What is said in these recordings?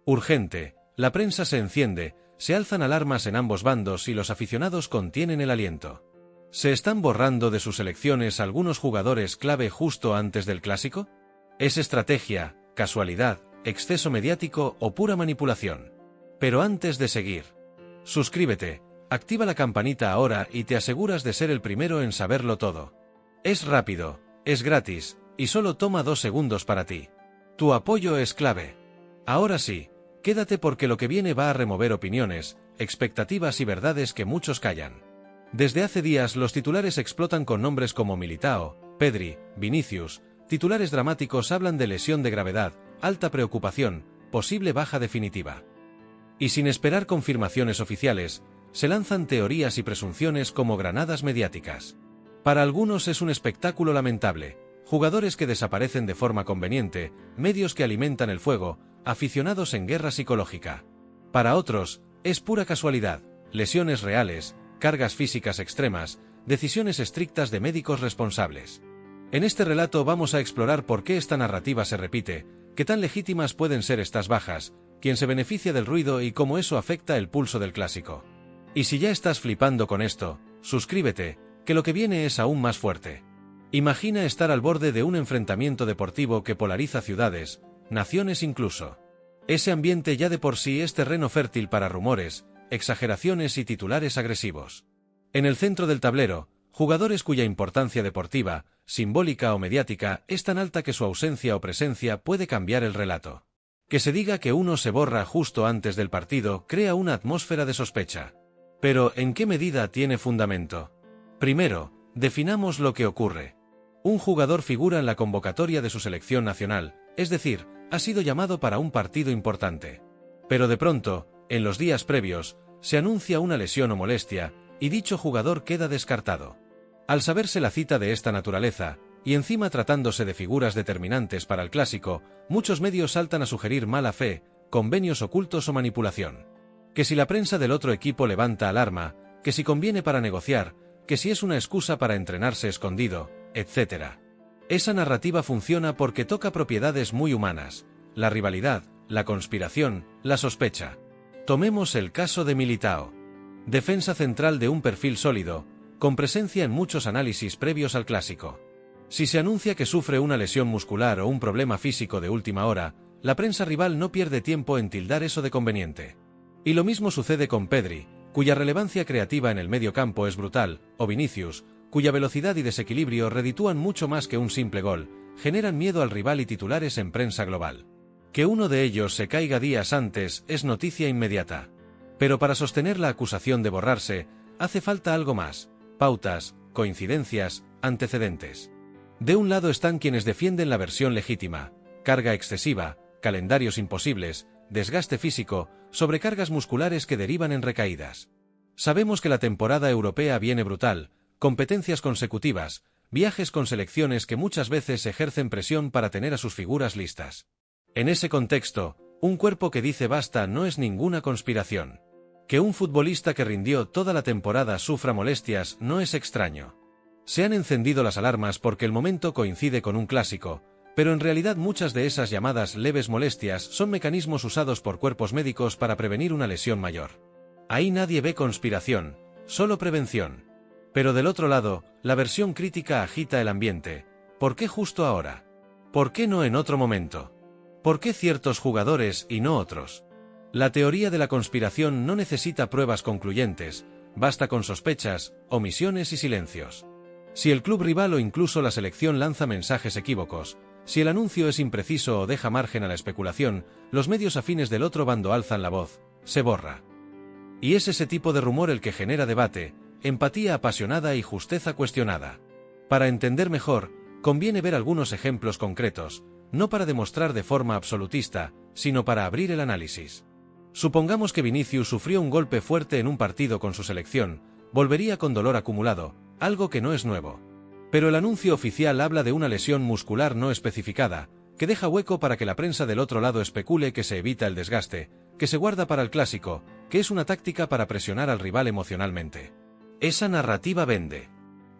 Urgente, la prensa se enciende, se alzan alarmas en ambos bandos y los aficionados contienen el aliento. ¿Se están borrando de sus selecciones algunos jugadores clave justo antes del clásico? ¿Es estrategia, casualidad, exceso mediático o pura manipulación? Pero antes de seguir, suscríbete, activa la campanita ahora y te aseguras de ser el primero en saberlo todo. Es rápido, es gratis, y solo toma 2 segundos para ti. Tu apoyo es clave. Ahora sí, quédate porque lo que viene va a remover opiniones, expectativas y verdades que muchos callan. Desde hace días los titulares explotan con nombres como Militao, Pedri, Vinicius. Titulares dramáticos hablan de lesión de gravedad, alta preocupación, posible baja definitiva. Y sin esperar confirmaciones oficiales, se lanzan teorías y presunciones como granadas mediáticas. Para algunos es un espectáculo lamentable, jugadores que desaparecen de forma conveniente, medios que alimentan el fuego, aficionados en guerra psicológica. Para otros, es pura casualidad, lesiones reales, cargas físicas extremas, decisiones estrictas de médicos responsables. En este relato vamos a explorar por qué esta narrativa se repite, qué tan legítimas pueden ser estas bajas, quién se beneficia del ruido y cómo eso afecta el pulso del clásico. Y si ya estás flipando con esto, suscríbete, que lo que viene es aún más fuerte. Imagina estar al borde de un enfrentamiento deportivo que polariza ciudades, naciones incluso. Ese ambiente ya de por sí es terreno fértil para rumores, exageraciones y titulares agresivos. En el centro del tablero, jugadores cuya importancia deportiva, simbólica o mediática es tan alta que su ausencia o presencia puede cambiar el relato. Que se diga que uno se borra justo antes del partido crea una atmósfera de sospecha. Pero, ¿en qué medida tiene fundamento? Primero, definamos lo que ocurre. Un jugador figura en la convocatoria de su selección nacional, es decir, ha sido llamado para un partido importante. Pero de pronto, en los días previos, se anuncia una lesión o molestia, y dicho jugador queda descartado. Al saberse la cita de esta naturaleza, y encima tratándose de figuras determinantes para el clásico, muchos medios saltan a sugerir mala fe, convenios ocultos o manipulación. Que si la prensa del otro equipo levanta alarma, que si conviene para negociar, que si es una excusa para entrenarse escondido, etc. Esa narrativa funciona porque toca propiedades muy humanas, la rivalidad, la conspiración, la sospecha. Tomemos el caso de Militao. Defensa central de un perfil sólido, con presencia en muchos análisis previos al clásico. Si se anuncia que sufre una lesión muscular o un problema físico de última hora, la prensa rival no pierde tiempo en tildar eso de conveniente. Y lo mismo sucede con Pedri, cuya relevancia creativa en el medio campo es brutal, o Vinicius, cuya velocidad y desequilibrio reditúan mucho más que un simple gol, generan miedo al rival y titulares en prensa global. Que uno de ellos se caiga días antes es noticia inmediata. Pero para sostener la acusación de borrarse, hace falta algo más: pautas, coincidencias, antecedentes. De un lado están quienes defienden la versión legítima: carga excesiva, calendarios imposibles, desgaste físico, sobrecargas musculares que derivan en recaídas. Sabemos que la temporada europea viene brutal, competencias consecutivas, viajes con selecciones que muchas veces ejercen presión para tener a sus figuras listas. En ese contexto, un cuerpo que dice basta no es ninguna conspiración. Que un futbolista que rindió toda la temporada sufra molestias no es extraño. Se han encendido las alarmas porque el momento coincide con un clásico, pero en realidad muchas de esas llamadas leves molestias son mecanismos usados por cuerpos médicos para prevenir una lesión mayor. Ahí nadie ve conspiración, solo prevención. Pero del otro lado, la versión crítica agita el ambiente. ¿Por qué justo ahora? ¿Por qué no en otro momento? ¿Por qué ciertos jugadores y no otros? La teoría de la conspiración no necesita pruebas concluyentes, basta con sospechas, omisiones y silencios. Si el club rival o incluso la selección lanza mensajes equívocos, si el anuncio es impreciso o deja margen a la especulación, los medios afines del otro bando alzan la voz, se borra. Y es ese tipo de rumor el que genera debate, empatía apasionada y justeza cuestionada. Para entender mejor, conviene ver algunos ejemplos concretos, no para demostrar de forma absolutista, sino para abrir el análisis. Supongamos que Vinicius sufrió un golpe fuerte en un partido con su selección, volvería con dolor acumulado, algo que no es nuevo. Pero el anuncio oficial habla de una lesión muscular no especificada, que deja hueco para que la prensa del otro lado especule que se evita el desgaste, que se guarda para el clásico, que es una táctica para presionar al rival emocionalmente. Esa narrativa vende.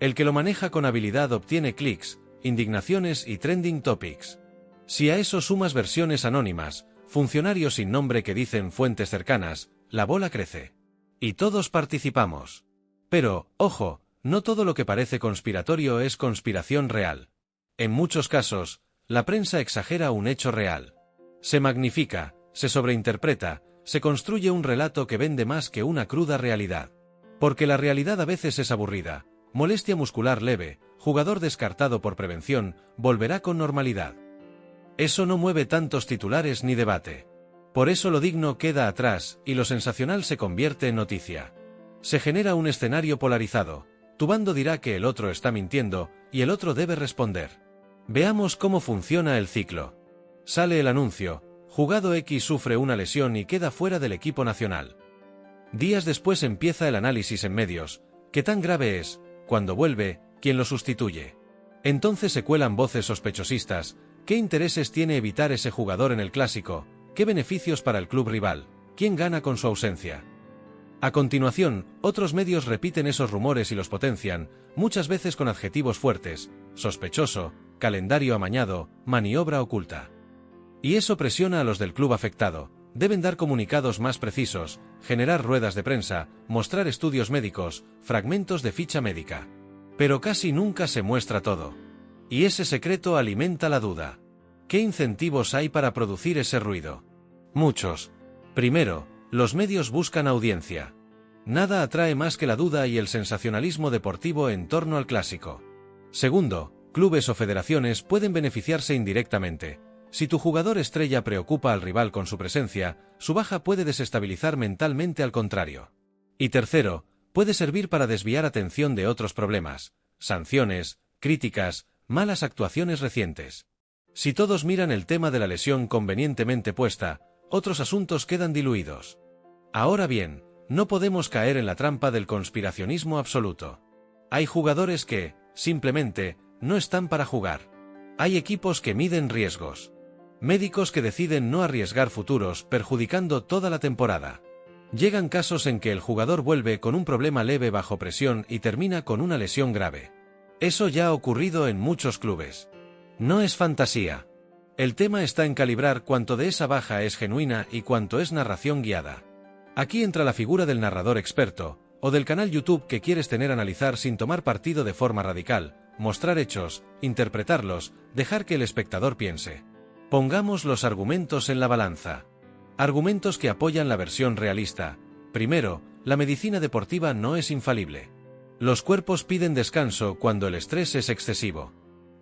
El que lo maneja con habilidad obtiene clics, indignaciones y trending topics. Si a eso sumas versiones anónimas, funcionarios sin nombre que dicen fuentes cercanas, la bola crece. Y todos participamos. Pero, ojo, no todo lo que parece conspiratorio es conspiración real. En muchos casos, la prensa exagera un hecho real. Se magnifica, se sobreinterpreta, se construye un relato que vende más que una cruda realidad. Porque la realidad a veces es aburrida, molestia muscular leve, jugador descartado por prevención, volverá con normalidad. Eso no mueve tantos titulares ni debate. Por eso lo digno queda atrás y lo sensacional se convierte en noticia. Se genera un escenario polarizado. Tu bando dirá que el otro está mintiendo y el otro debe responder. Veamos cómo funciona el ciclo. Sale el anuncio, jugado X sufre una lesión y queda fuera del equipo nacional. Días después empieza el análisis en medios. ¿Qué tan grave es? Cuando vuelve, ¿quién lo sustituye? Entonces se cuelan voces sospechosistas. ¿Qué intereses tiene evitar ese jugador en el clásico? ¿Qué beneficios para el club rival? ¿Quién gana con su ausencia? A continuación, otros medios repiten esos rumores y los potencian, muchas veces con adjetivos fuertes: sospechoso, calendario amañado, maniobra oculta. Y eso presiona a los del club afectado. Deben dar comunicados más precisos, generar ruedas de prensa, mostrar estudios médicos, fragmentos de ficha médica. Pero casi nunca se muestra todo. Y ese secreto alimenta la duda. ¿Qué incentivos hay para producir ese ruido? Muchos. Primero, los medios buscan audiencia. Nada atrae más que la duda y el sensacionalismo deportivo en torno al clásico. Segundo, clubes o federaciones pueden beneficiarse indirectamente. Si tu jugador estrella preocupa al rival con su presencia, su baja puede desestabilizar mentalmente al contrario. Y tercero, puede servir para desviar atención de otros problemas, sanciones, críticas, malas actuaciones recientes. Si todos miran el tema de la lesión convenientemente puesta, otros asuntos quedan diluidos. Ahora bien, no podemos caer en la trampa del conspiracionismo absoluto. Hay jugadores que, simplemente, no están para jugar. Hay equipos que miden riesgos. Médicos que deciden no arriesgar futuros, perjudicando toda la temporada. Llegan casos en que el jugador vuelve con un problema leve bajo presión y termina con una lesión grave. Eso ya ha ocurrido en muchos clubes. No es fantasía. El tema está en calibrar cuánto de esa baja es genuina y cuánto es narración guiada. Aquí entra la figura del narrador experto, o del canal YouTube que quieres tener analizar sin tomar partido de forma radical, mostrar hechos, interpretarlos, dejar que el espectador piense. Pongamos los argumentos en la balanza. Argumentos que apoyan la versión realista. Primero, la medicina deportiva no es infalible. Los cuerpos piden descanso cuando el estrés es excesivo.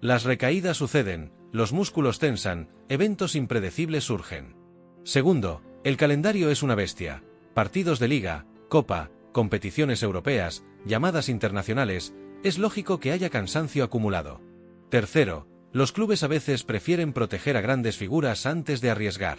Las recaídas suceden, los músculos tensan, eventos impredecibles surgen. Segundo, el calendario es una bestia. Partidos de liga, copa, competiciones europeas, llamadas internacionales, es lógico que haya cansancio acumulado. Tercero, los clubes a veces prefieren proteger a grandes figuras antes de arriesgar.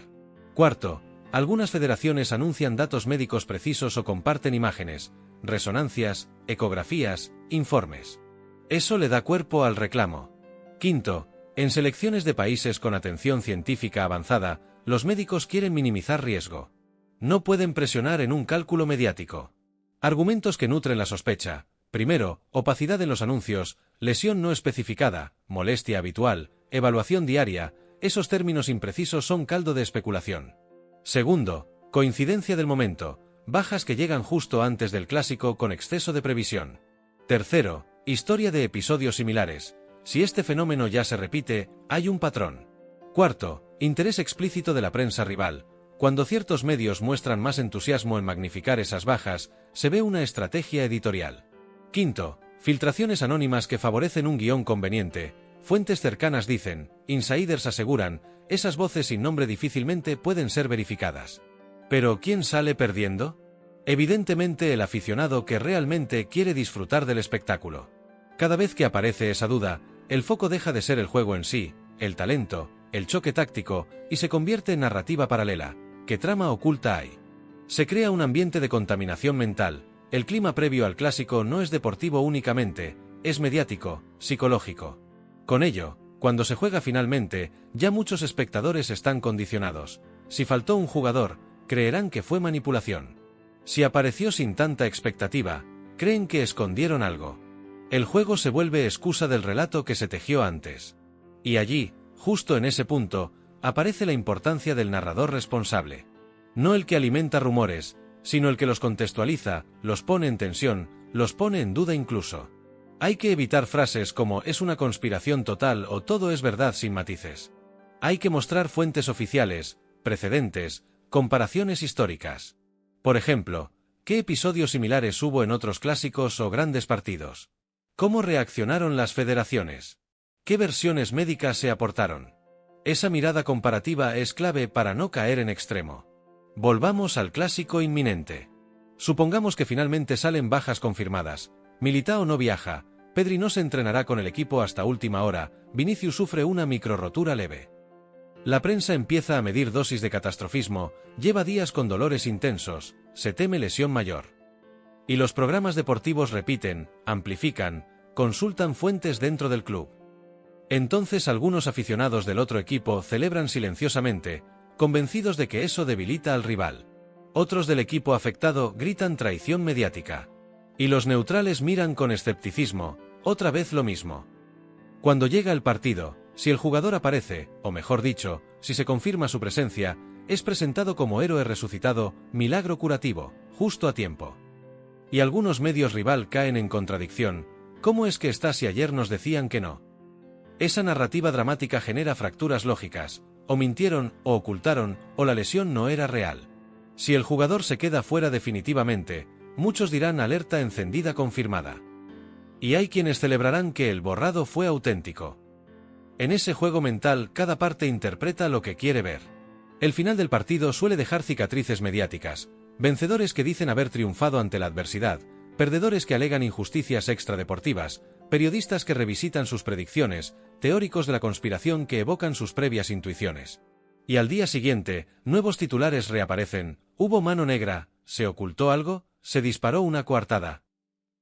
Cuarto, algunas federaciones anuncian datos médicos precisos o comparten imágenes, resonancias, ecografías, informes. Eso le da cuerpo al reclamo. Quinto, en selecciones de países con atención científica avanzada, los médicos quieren minimizar riesgo. No pueden presionar en un cálculo mediático. Argumentos que nutren la sospecha. Primero, opacidad en los anuncios, lesión no especificada, molestia habitual, evaluación diaria, esos términos imprecisos son caldo de especulación. Segundo, coincidencia del momento, bajas que llegan justo antes del clásico con exceso de previsión. Tercero, historia de episodios similares. Si este fenómeno ya se repite, hay un patrón. Cuarto, interés explícito de la prensa rival. Cuando ciertos medios muestran más entusiasmo en magnificar esas bajas, se ve una estrategia editorial. Quinto, filtraciones anónimas que favorecen un guión conveniente. Fuentes cercanas dicen, insiders aseguran, esas voces sin nombre difícilmente pueden ser verificadas. ¿Pero quién sale perdiendo? Evidentemente el aficionado que realmente quiere disfrutar del espectáculo. Cada vez que aparece esa duda, el foco deja de ser el juego en sí, el talento, el choque táctico, y se convierte en narrativa paralela. ¿Qué trama oculta hay? Se crea un ambiente de contaminación mental. El clima previo al clásico no es deportivo únicamente, es mediático, psicológico. Con ello, cuando se juega finalmente, ya muchos espectadores están condicionados. Si faltó un jugador, creerán que fue manipulación. Si apareció sin tanta expectativa, creen que escondieron algo. El juego se vuelve excusa del relato que se tejió antes. Y allí, justo en ese punto, aparece la importancia del narrador responsable. No el que alimenta rumores, sino el que los contextualiza, los pone en tensión, los pone en duda incluso. Hay que evitar frases como «es una conspiración total» o «todo es verdad» sin matices. Hay que mostrar fuentes oficiales, precedentes, comparaciones históricas. Por ejemplo, ¿qué episodios similares hubo en otros clásicos o grandes partidos? ¿Cómo reaccionaron las federaciones? ¿Qué versiones médicas se aportaron? Esa mirada comparativa es clave para no caer en extremo. Volvamos al clásico inminente. Supongamos que finalmente salen bajas confirmadas. Militao no viaja, Pedri no se entrenará con el equipo hasta última hora, Vinicius sufre una microrotura leve. La prensa empieza a medir dosis de catastrofismo, lleva días con dolores intensos, se teme lesión mayor. Y los programas deportivos repiten, amplifican, consultan fuentes dentro del club. Entonces algunos aficionados del otro equipo celebran silenciosamente, convencidos de que eso debilita al rival. Otros del equipo afectado gritan traición mediática. Y los neutrales miran con escepticismo, otra vez lo mismo. Cuando llega el partido, si el jugador aparece, o mejor dicho, si se confirma su presencia, es presentado como héroe resucitado, milagro curativo, justo a tiempo. Y algunos medios rival caen en contradicción. ¿Cómo es que está si ayer nos decían que no? Esa narrativa dramática genera fracturas lógicas, o mintieron, o ocultaron, o la lesión no era real. Si el jugador se queda fuera definitivamente, muchos dirán alerta encendida confirmada. Y hay quienes celebrarán que el borrado fue auténtico. En ese juego mental cada parte interpreta lo que quiere ver. El final del partido suele dejar cicatrices mediáticas, vencedores que dicen haber triunfado ante la adversidad, perdedores que alegan injusticias extradeportivas, periodistas que revisitan sus predicciones, teóricos de la conspiración que evocan sus previas intuiciones. Y al día siguiente, nuevos titulares reaparecen, hubo mano negra, ¿se ocultó algo? Se disparó una coartada.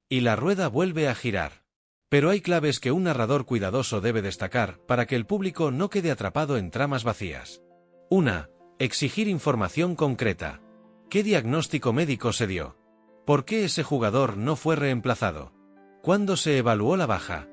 Y la rueda vuelve a girar. Pero hay claves que un narrador cuidadoso debe destacar para que el público no quede atrapado en tramas vacías. 1. Exigir información concreta. ¿Qué diagnóstico médico se dio? ¿Por qué ese jugador no fue reemplazado? ¿Cuándo se evaluó la baja?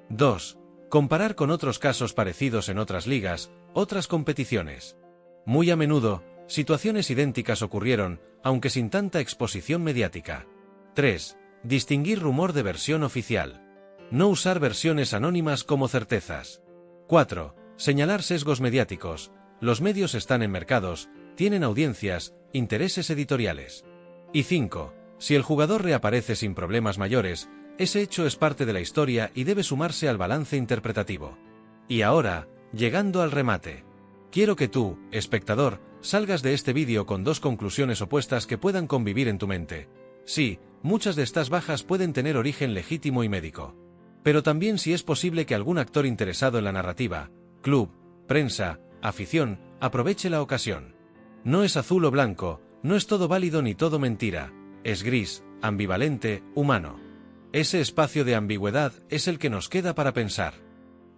2. Comparar con otros casos parecidos en otras ligas, otras competiciones. Muy a menudo, situaciones idénticas ocurrieron, aunque sin tanta exposición mediática. 3. Distinguir rumor de versión oficial. No usar versiones anónimas como certezas. 4. Señalar sesgos mediáticos. Los medios están enmercados, tienen audiencias, intereses editoriales. Y 5. Si el jugador reaparece sin problemas mayores, ese hecho es parte de la historia y debe sumarse al balance interpretativo. Y ahora, llegando al remate. Quiero que tú, espectador, salgas de este vídeo con dos conclusiones opuestas que puedan convivir en tu mente. Sí, muchas de estas bajas pueden tener origen legítimo y médico. Pero también si es posible que algún actor interesado en la narrativa, club, prensa, afición, aproveche la ocasión. No es azul o blanco, no es todo válido ni todo mentira, es gris, ambivalente, humano. Ese espacio de ambigüedad es el que nos queda para pensar.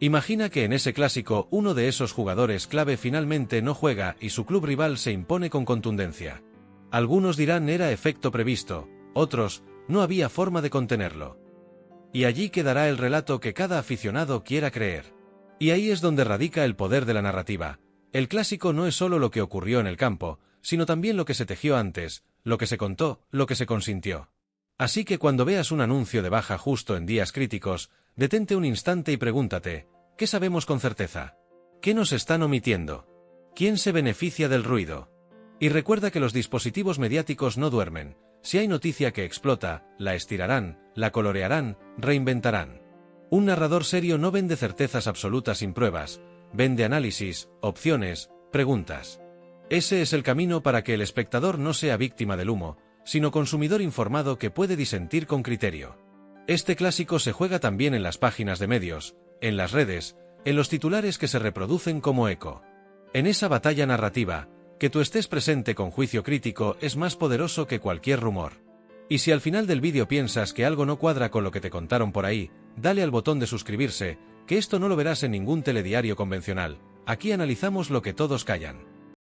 Imagina que en ese clásico uno de esos jugadores clave finalmente no juega y su club rival se impone con contundencia. Algunos dirán era efecto previsto, otros, no había forma de contenerlo. Y allí quedará el relato que cada aficionado quiera creer. Y ahí es donde radica el poder de la narrativa. El clásico no es solo lo que ocurrió en el campo, sino también lo que se tejió antes, lo que se contó, lo que se consintió. Así que cuando veas un anuncio de baja justo en días críticos, detente un instante y pregúntate, ¿qué sabemos con certeza? ¿Qué nos están omitiendo? ¿Quién se beneficia del ruido? Y recuerda que los dispositivos mediáticos no duermen. Si hay noticia que explota, la estirarán, la colorearán, reinventarán. Un narrador serio no vende certezas absolutas sin pruebas, vende análisis, opciones, preguntas. Ese es el camino para que el espectador no sea víctima del humo, sino consumidor informado que puede disentir con criterio. Este clásico se juega también en las páginas de medios, en las redes, en los titulares que se reproducen como eco. En esa batalla narrativa, que tú estés presente con juicio crítico es más poderoso que cualquier rumor. Y si al final del vídeo piensas que algo no cuadra con lo que te contaron por ahí, dale al botón de suscribirse, que esto no lo verás en ningún telediario convencional. Aquí analizamos lo que todos callan.